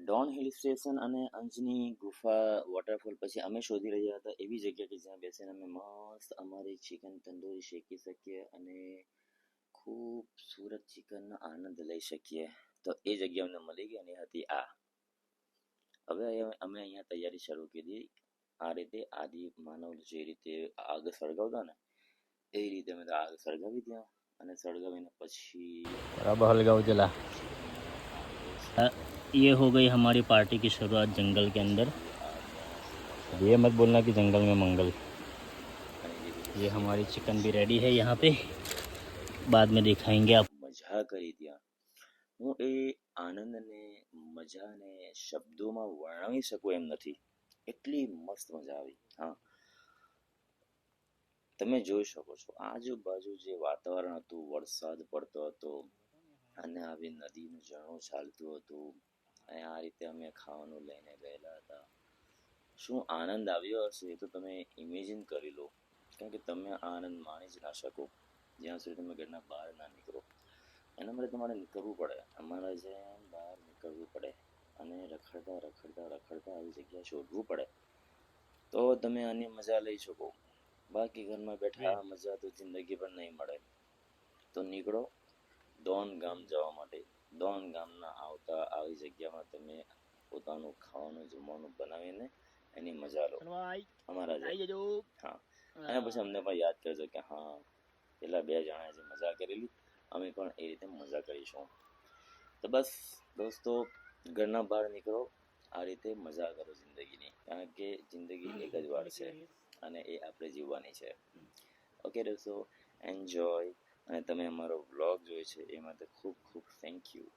Don hill station અને અંજની ગુફા waterfall પછી અમે શોધી રહ્યા હતા એવી જગ્યા કે જ્યાં બેસીને અમે મસ્ત અમારી ચિકન તંદૂરી શેકી શકીએ અને ખૂબસૂરત ચિકનનો આનંદ લઈ શકીએ. તો એ જગ્યા અમને મળી ગઈ અને એ હતી આ. હવે અમે અહીંયા તૈયારી શરૂ કરી. આ રીતે આદિ માનવ જે રીતે આગ સળગાવતા ને એ રીતે અમે આગ સળગાવી ત્યાં અને સળગાવીને પછી बराबर हलगांव चला। ये हो गई हमारी पार्टी की शुरुआत जंगल के अंदर। ये मत बोलना कि जंगल में मंगल। ये हमारी चिकन भी रेडी है यहाँ पे, बाद में दिखाएंगे आप। મજા કરી ત્યાં. હું એ આનંદને મજાને શબ્દોમાં વર્ણવી શકું એમ નથી, એટલી મસ્ત મજા આવી. હા, તમે જોઈ શકો છો આજુબાજુ જે વાતાવરણ હતું, વરસાદ પડતો હતો અને આવી નદીનું ઝરણું ચાલતું હતું અને આ રીતે અમે ખાવાનું લઈને ગયેલા હતા. શું આનંદ આવ્યો હશે એ તો તમે ઇમેજિન કરી લો, કારણ કે તમે આ આનંદ માણી જ ના શકો જ્યાં સુધી તમે ઘરના બહાર ના નીકળો. એના માટે તમારે નીકળવું પડે, અમારા જેમ બહાર નીકળવું પડે અને રખડતા રખડતા રખડતા આવી જગ્યા શોધવું પડે તો તમે આની મજા લઈ શકો. બાકી ઘરમાં બેઠા આ મજા તો જિંદગી પર નહીં મળે. તો નીકળો ડોન ગામ જવા માટે. ડોન ગામના આવતા આવી જગ્યામાં તમે પોતાનું ખાવાનું જમવાનું બનાવીને એની મજા લો અમારા જેમ. હા, અને પછી અમને પણ યાદ કરજો કે હા પેલા 2 જણાએ જે મજા કરેલી અમે પણ એ રીતે મજા કરીશું. તો બસ દોસ્તો, ઘરના બહાર નીકળો, આ રીતે મજા કરો જિંદગીની, કારણ કે જિંદગી એક જ વાર છે અને એ આપણે જીવવાની છે. ઓકે દોસ્તો, એન્જોય. અને તમે અમારો વ્લોગ જોયો છે એ માટે ખૂબ ખૂબ થેન્ક યુ.